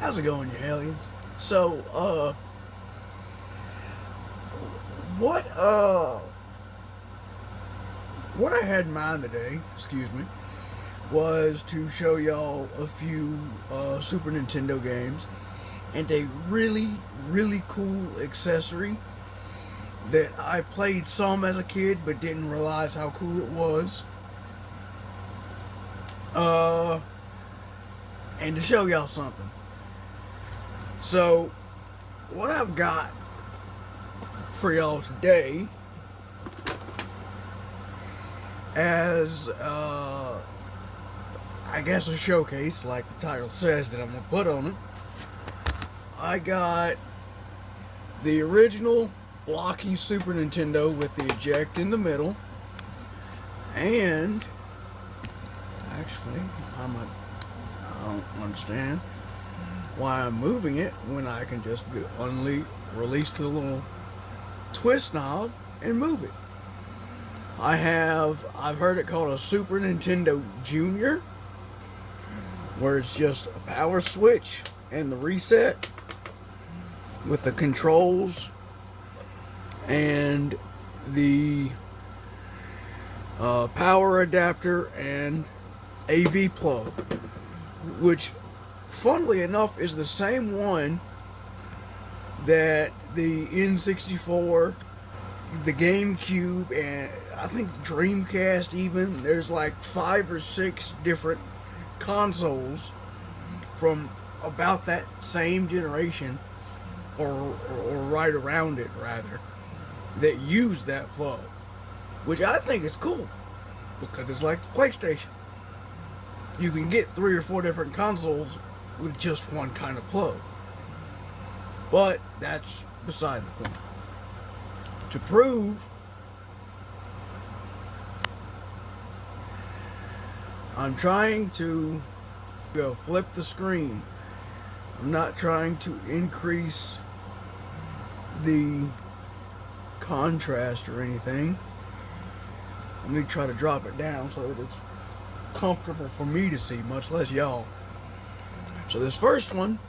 How's it going, you aliens? So, what, uh, what I had in mind today, excuse me, was to show y'all a few, Super Nintendo games and a really, really cool accessory that I played some as a kid but didn't realize how cool it was. And to show y'all something. So, what I've got for y'all today as, I guess a showcase, like the title says that I'm going to put on it, I got the original blocky Super Nintendo with the eject in the middle, and, actually, I don't understand why I'm moving it when I can just release the little twist knob and move it. I've heard it called a Super Nintendo Junior, where it's just a power switch and the reset with the controls and the power adapter and AV plug, which funnily enough is the same one that the N64, the GameCube, and I think the Dreamcast even, there's like 5 or 6 different consoles from about that same generation, or right around it rather, that use that plug, which I think is cool because it's like the PlayStation. You can get 3 or 4 different consoles with just one kind of plug. But that's beside the point. To prove, I'm trying to flip the screen. I'm not trying to increase the contrast or anything. Let me try to drop it down so that it's comfortable for me to see, much less y'all. So this first one,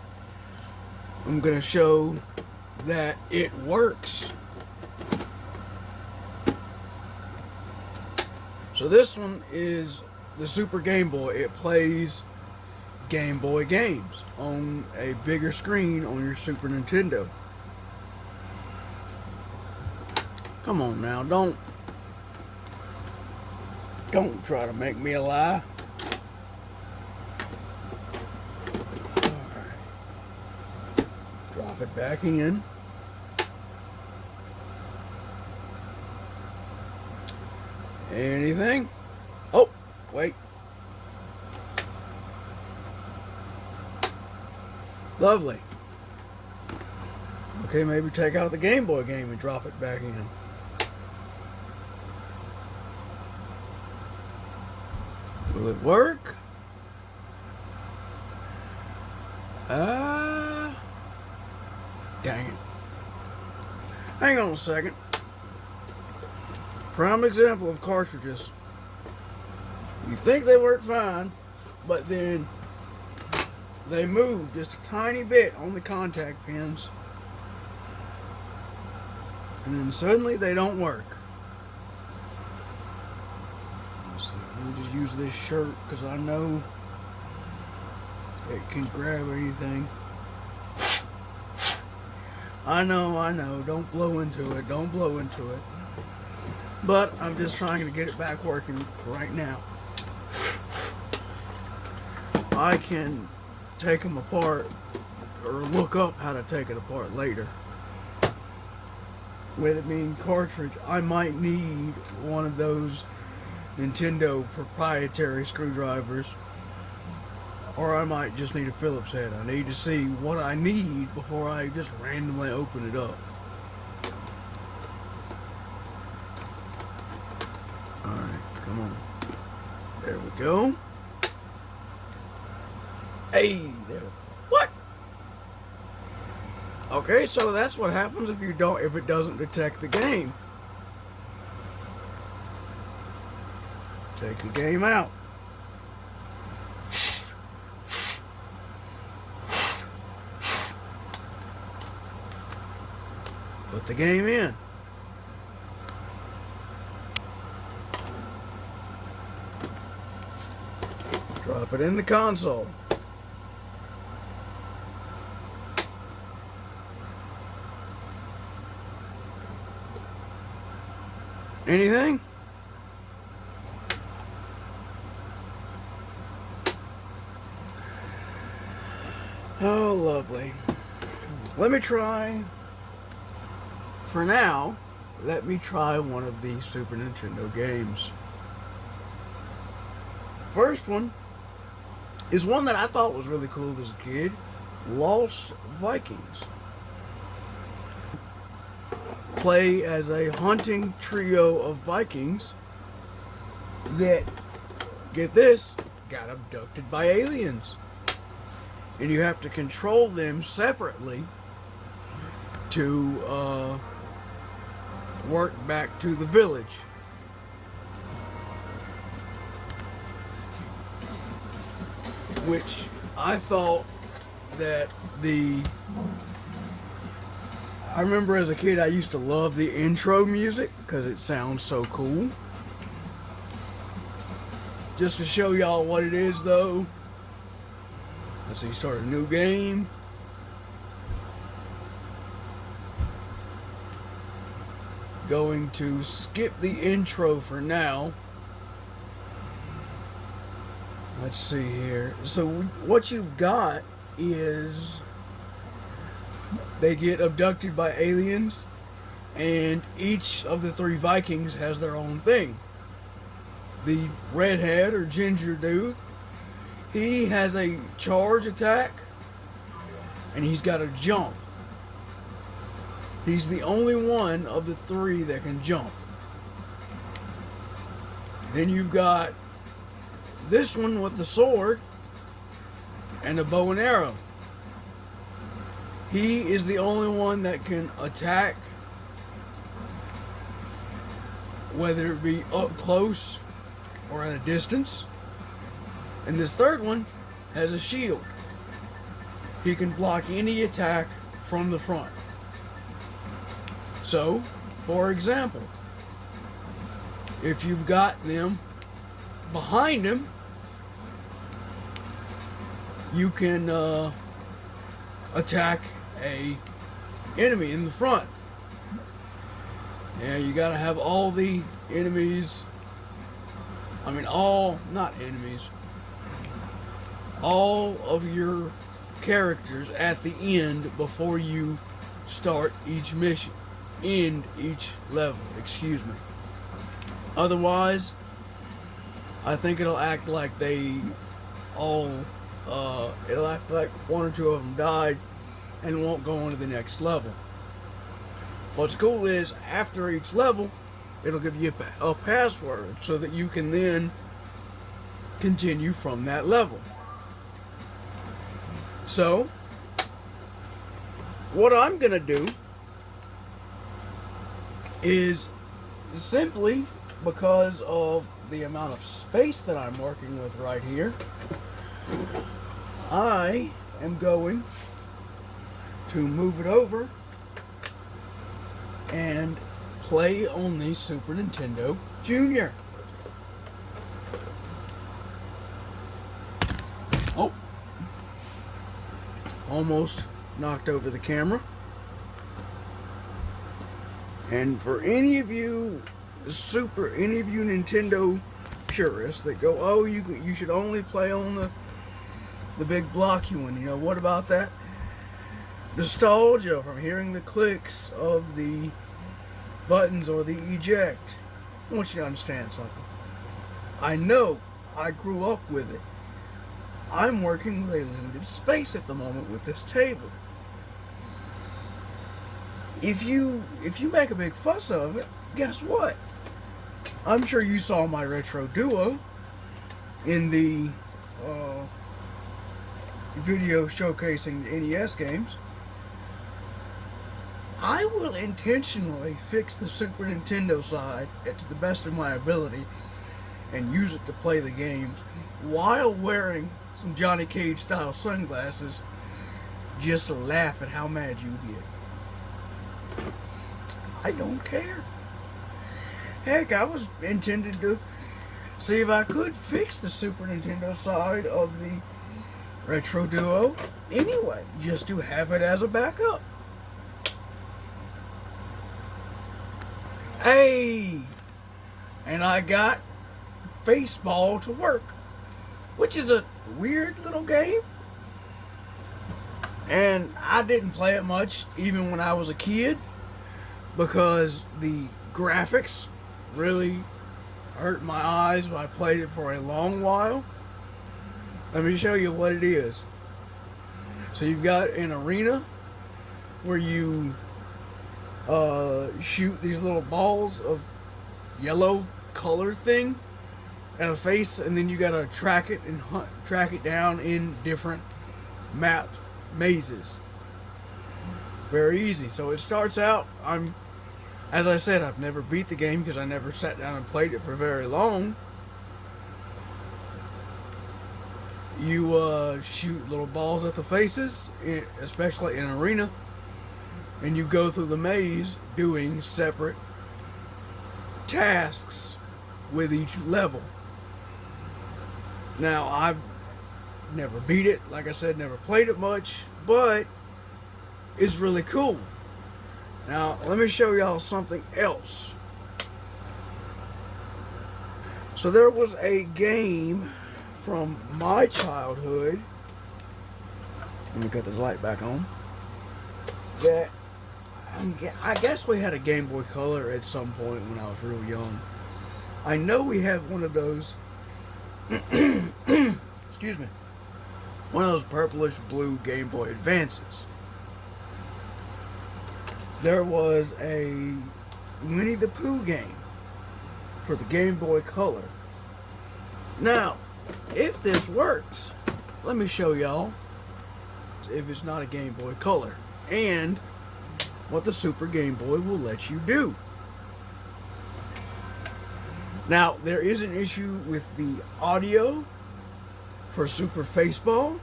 I'm going to show that it works. So this one is the Super Game Boy. It plays Game Boy games on a bigger screen on your Super Nintendo. Come on now, don't try to make me a lie. Alright. Drop it back in. Anything? Oh, wait. Lovely. Okay, maybe take out the Game Boy game and drop it back in. Will it work? Dang it. Hang on a second. Prime example of cartridges. You think they work fine, but then they move just a tiny bit on the contact pins, and then suddenly they don't work. Let's see, let me just use this shirt because I know it can grab anything. I know, don't blow into it, don't blow into it. But I'm just trying to get it back working right now. I can take them apart or look up how to take it apart later. With it being cartridge, I might need one of those Nintendo proprietary screwdrivers, or I might just need a Phillips head. I need to see what I need before I just randomly open it up. Alright, come on. There we go. Hey, there. What? Okay, so that's what happens if it doesn't detect the game. Take the game out. Put the game in. Drop it in the console. Anything? Oh, lovely. Let me try, for now, let me try one of the Super Nintendo games. First one is one that I thought was really cool as a kid, Lost Vikings. Play as a hunting trio of Vikings that, get this, got abducted by aliens. And you have to control them separately to work back to the village. Which I thought that I remember as a kid I used to love the intro music because it sounds so cool. Just to show y'all what it is though. Let's see, start a new game. Going to skip the intro for now. Let's see here. So what you've got is they get abducted by aliens, and each of the three Vikings has their own thing. The redhead or ginger dude, he has a charge attack, and he's got a jump. He's the only one of the three that can jump. Then you've got this one with the sword and a bow and arrow. He is the only one that can attack, whether it be up close or at a distance. And this third one has a shield. He can block any attack from the front. So, for example, if you've got them behind him, you can attack a enemy in the front. Yeah, you gotta have all the enemies, not enemies, all of your characters at the end before you start each mission, end each level, excuse me. Otherwise, I think it'll act like it'll act like one or two of them died and won't go on to the next level. What's cool is, after each level, it'll give you a password so that you can then continue from that level. So, what I'm gonna do is, simply because of the amount of space that I'm working with right here, I am going to move it over and play on the Super Nintendo Junior. Oh, almost knocked over the camera. And for any of you Nintendo purists that go, oh, you should only play on the big blocky one, you know, what about that nostalgia from hearing the clicks of the buttons or the eject? I want you to understand something. I know I grew up with it. I'm working with a limited space at the moment with this table. If you make a big fuss of it, guess what? I'm sure you saw my Retro Duo in the video showcasing the NES games. I will intentionally fix the Super Nintendo side to the best of my ability and use it to play the games while wearing some Johnny Cage style sunglasses just to laugh at how mad you get. I don't care. Heck, I was intended to see if I could fix the Super Nintendo side of the Retro Duo anyway, just to have it as a backup. Hey! And I got Baseball to work, which is a weird little game. And I didn't play it much even when I was a kid because the graphics really hurt my eyes when I played it for a long while. Let me show you what it is. So you've got an arena where you shoot these little balls of yellow color thing at a face, and then you gotta track it and track it down in different map mazes. Very easy. So it starts out, as I said, I've never beat the game because I never sat down and played it for very long. You shoot little balls at the faces, especially in an arena, and you go through the maze doing separate tasks with each level. Now, I've never beat it, like I said, never played it much, but it's really cool. Now, let me show y'all something else. So there was a game from my childhood, let me cut this light back on, that I guess we had a Game Boy Color at some point when I was real young. I know we had one of those excuse me, one of those purplish blue Game Boy Advances. There was a Winnie the Pooh game for the Game Boy Color. Now, if this works, let me show y'all if it's not a Game Boy Color and what the Super Game Boy will let you do. Now, there is an issue with the audio for Super Baseball.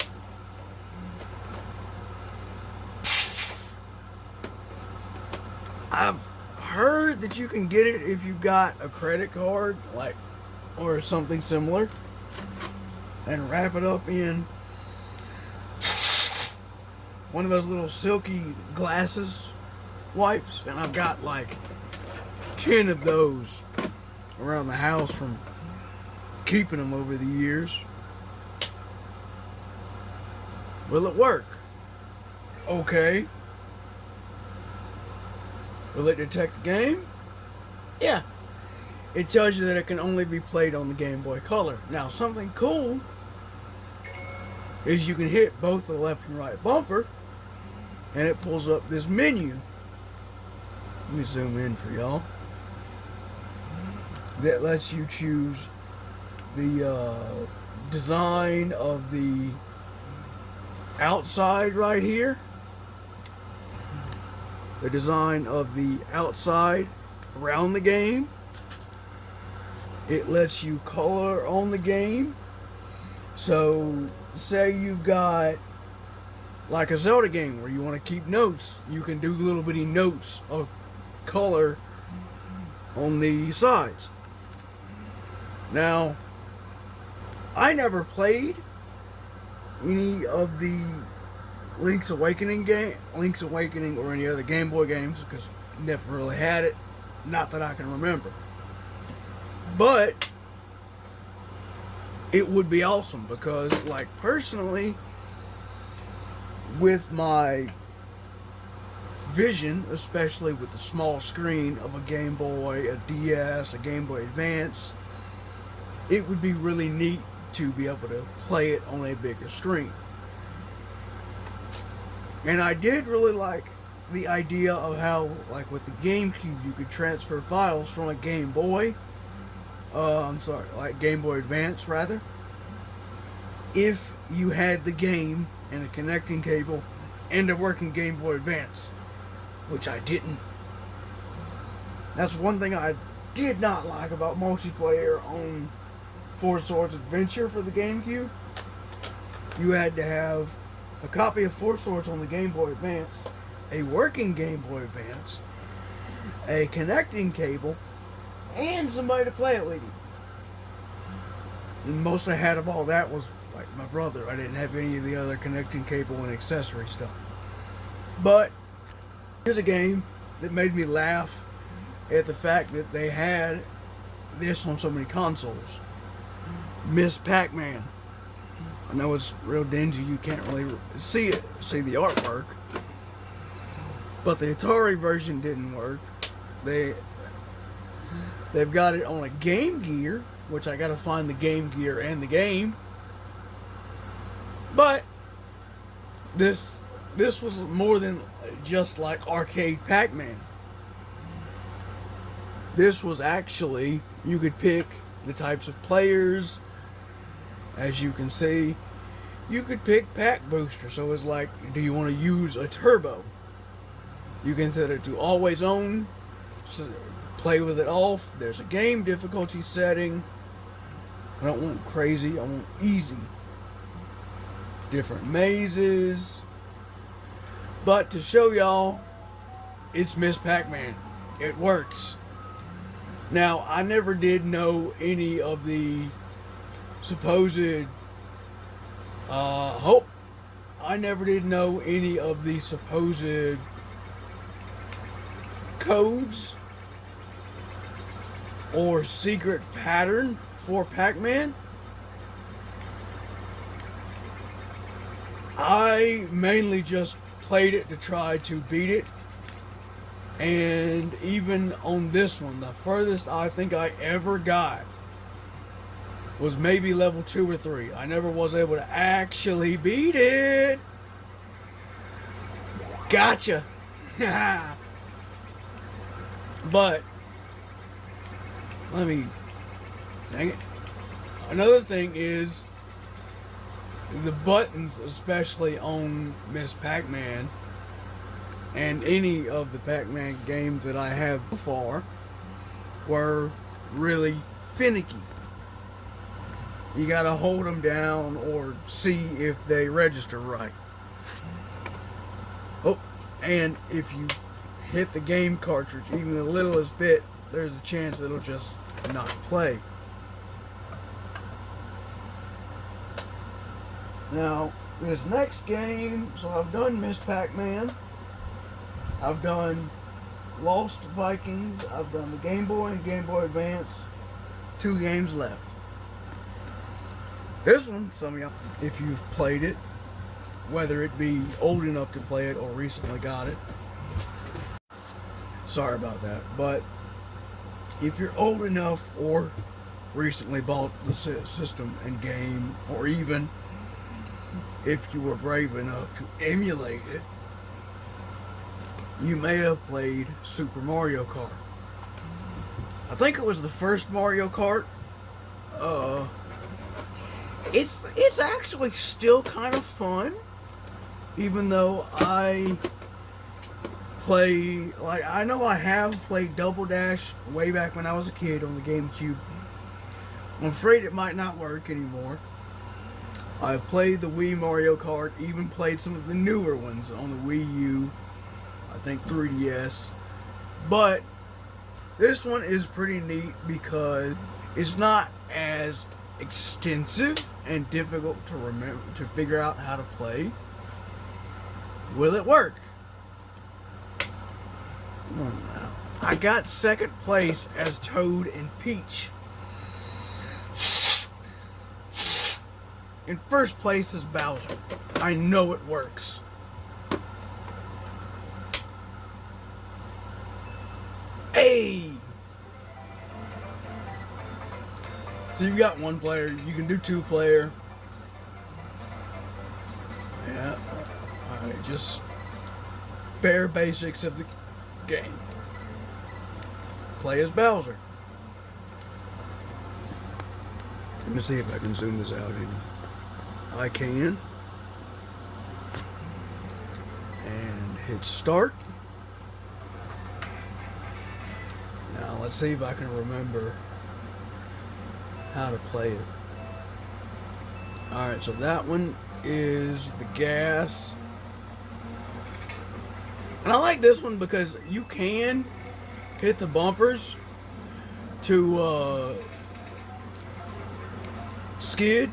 I've heard that you can get it if you've got a credit card, like, or something similar, and wrap it up in one of those little silky glasses wipes, and I've got like 10 of those around the house from keeping them over the years. Will it work? Okay. Will it detect the game? Yeah. It tells you that it can only be played on the Game Boy Color. Now, something cool is you can hit both the left and right bumper, and it pulls up this menu. Let me zoom in for y'all. That lets you choose the design of the outside right here. The design of the outside around the game. It lets you color on the game. So, say you've got like a Zelda game where you want to keep notes. You can do little bitty notes of color on the sides. Now, I never played any of the Link's Awakening or any other Game Boy games because never really had it. Not that I can remember. But it would be awesome because, like, personally, with my vision, especially with the small screen of a Game Boy, a DS, a Game Boy Advance, it would be really neat to be able to play it on a bigger screen. And I did really like the idea of how, like with the GameCube, you could transfer files from a Game Boy, like Game Boy Advance rather, if you had the game and a connecting cable and a working Game Boy Advance, which I didn't. That's one thing I did not like about multiplayer on Four Swords Adventure for the GameCube. You had to have a copy of Four Swords on the Game Boy Advance, a working Game Boy Advance, a connecting cable, and somebody to play it with you. And most I had of all that was like my brother. I didn't have any of the other connecting cable and accessory stuff. But here's a game that made me laugh at the fact that they had this on so many consoles. Miss Pac-Man. I know it's real dingy, you can't really see the artwork, but the Atari version didn't work. They've got it on a Game Gear, which I gotta find the Game Gear and the game. But this was more than just like arcade Pac-Man. This was actually, you could pick the types of players. As you can see, you could pick Pack Booster. So it's like, do you want to use a turbo? You can set it to always on, play with it off. There's a game difficulty setting. I don't want crazy, I want easy. Different mazes. But to show y'all, it's Miss Pac-Man. It works. Now, I never did know any of the supposed I never did know any of the supposed codes or secret pattern for Pac-Man. I mainly just played it to try to beat it. And even on this one, the furthest I think I ever got was maybe level 2 or 3. I never was able to actually beat it. Gotcha. But let me, dang it. Another thing is the buttons, especially on Miss Pac-Man and any of the Pac-Man games that I have so far, were really finicky. You gotta hold them down or see if they register right. Oh, and if you hit the game cartridge even the littlest bit, there's a chance it'll just not play. Now, this next game, so I've done Miss Pac-Man, I've done Lost Vikings, I've done the Game Boy and Game Boy Advance. 2 games left. This one, some of y'all, if you've played it, whether it be old enough to play it or recently got it, sorry about that, but if you're old enough or recently bought the system and game, or even if you were brave enough to emulate it, you may have played Super Mario Kart. I think it was the first Mario Kart. It's actually still kind of fun, even though I play, like, I know I have played Double Dash way back when I was a kid on the GameCube. I'm afraid it might not work anymore. I've played the Wii Mario Kart, even played some of the newer ones on the Wii U, I think 3DS. But this one is pretty neat because it's not as extensive and difficult to remember, to figure out how to play. Will it work? Come on now. I got second place as Toad and Peach. In first place is Bowser. I know it works. Hey! So you've got 1 player, you can do 2 player. Yeah, alright, just bare basics of the game. Play as Bowser. Let me see if I can zoom this out any. I can. And hit start. Now let's see if I can remember how to play it. Alright, so that one is the gas. And I like this one because you can hit the bumpers to skid,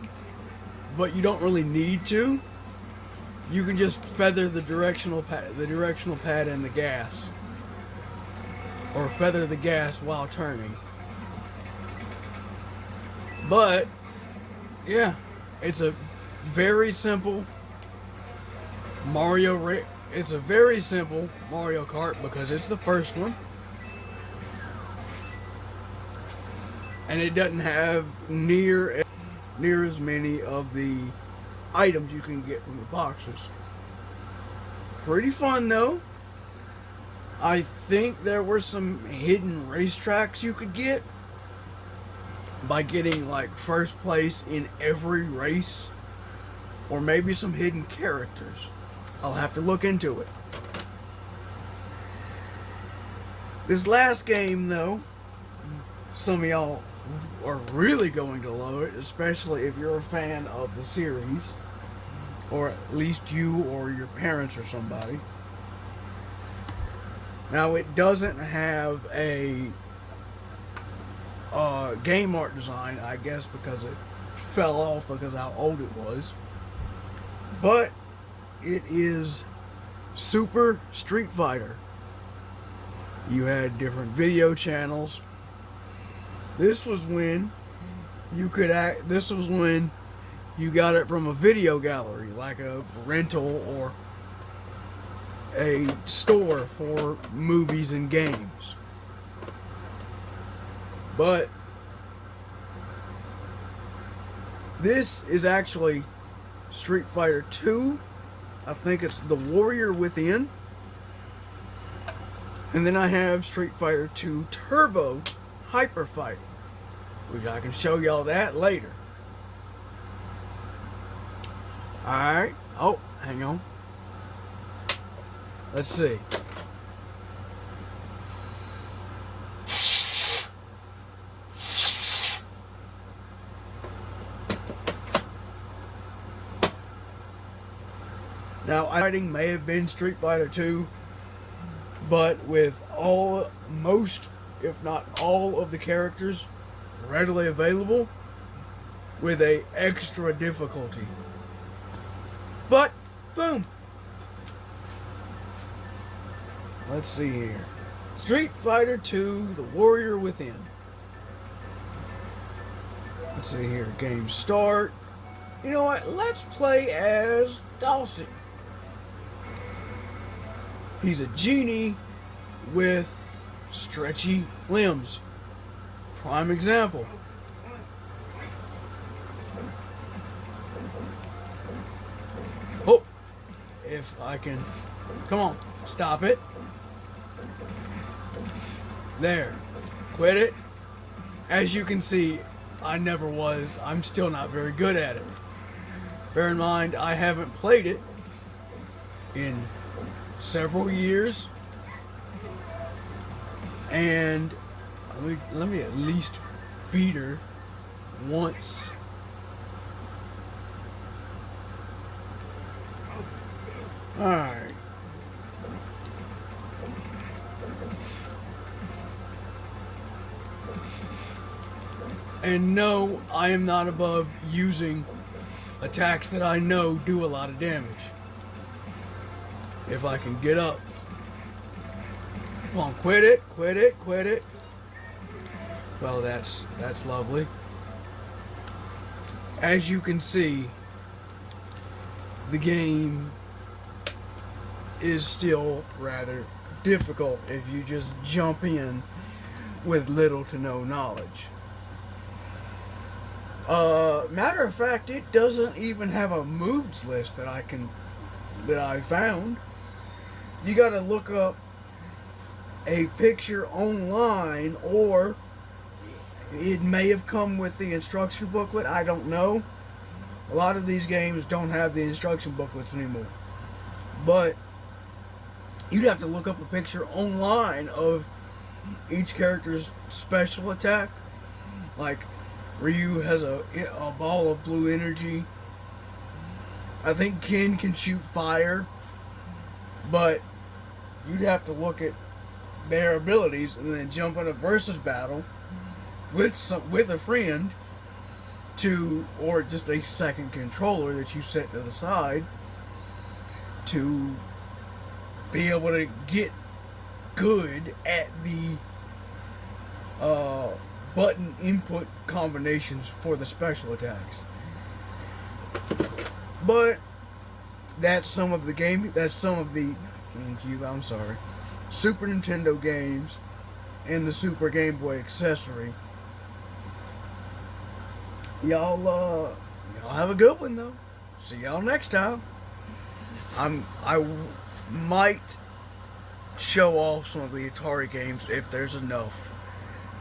but you don't really need to. You can just feather the directional pad and the gas, or feather the gas while turning. But yeah, it's a very simple It's a very simple Mario Kart because it's the first one, and it doesn't have near as many of the items you can get from the boxes. Pretty fun though. I think there were some hidden racetracks you could get by getting like first place in every race, or maybe some hidden characters. I'll have to look into it. This last game though, some of y'all are really going to love it, especially if you're a fan of the series, or at least you or your parents or somebody. Now, it doesn't have a game art design, I guess, because it fell off because of how old it was. But it is Super Street Fighter. You had different video channels. This was when you got it from a video gallery, like a rental or a store for movies and games. But this is actually Street Fighter 2. I think it's The Warrior Within. And then I have Street Fighter 2 Turbo Hyper Fighting, which I can show y'all that later. Alright. Oh, hang on. Let's see. Now, fighting may have been Street Fighter 2, but with most, if not all, of the characters readily available, with a extra difficulty. But, boom! Let's see here. Street Fighter 2, The Warrior Within. Let's see here. Game start. You know what? Let's play as Dawson. He's a genie with stretchy limbs. Prime example. Oh, if I can, come on, stop it. There, quit it. As you can see, I'm still not very good at it. Bear in mind, I haven't played it in several years, and let me at least beat her once. Alright. And no, I am not above using attacks that I know do a lot of damage. If I can get up. Come on, quit it, quit it, quit it. Well, that's lovely. As you can see, the game is still rather difficult if you just jump in with little to no knowledge. Matter of fact, it doesn't even have a moves list that I found. You gotta look up a picture online, or it may have come with the instruction booklet. I don't know. A lot of these games don't have the instruction booklets anymore. But you'd have to look up a picture online of each character's special attack. Like, Ryu has a ball of blue energy. I think Ken can shoot fire, but you'd have to look at their abilities and then jump in a versus battle with a friend or just a second controller that you set to the side to be able to get good at the button input combinations for the special attacks. But that's some of the GameCube, I'm sorry, Super Nintendo games and the Super Game Boy accessory. Y'all have a good one though. See y'all next time. I might show off some of the Atari games if there's enough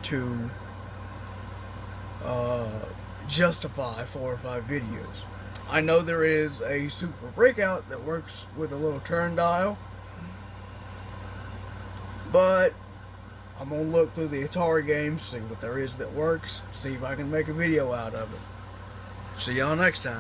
to justify 4 or 5 videos. I know there is a Super Breakout that works with a little turn dial, but I'm gonna look through the Atari games, see what there is that works, see if I can make a video out of it. See y'all next time.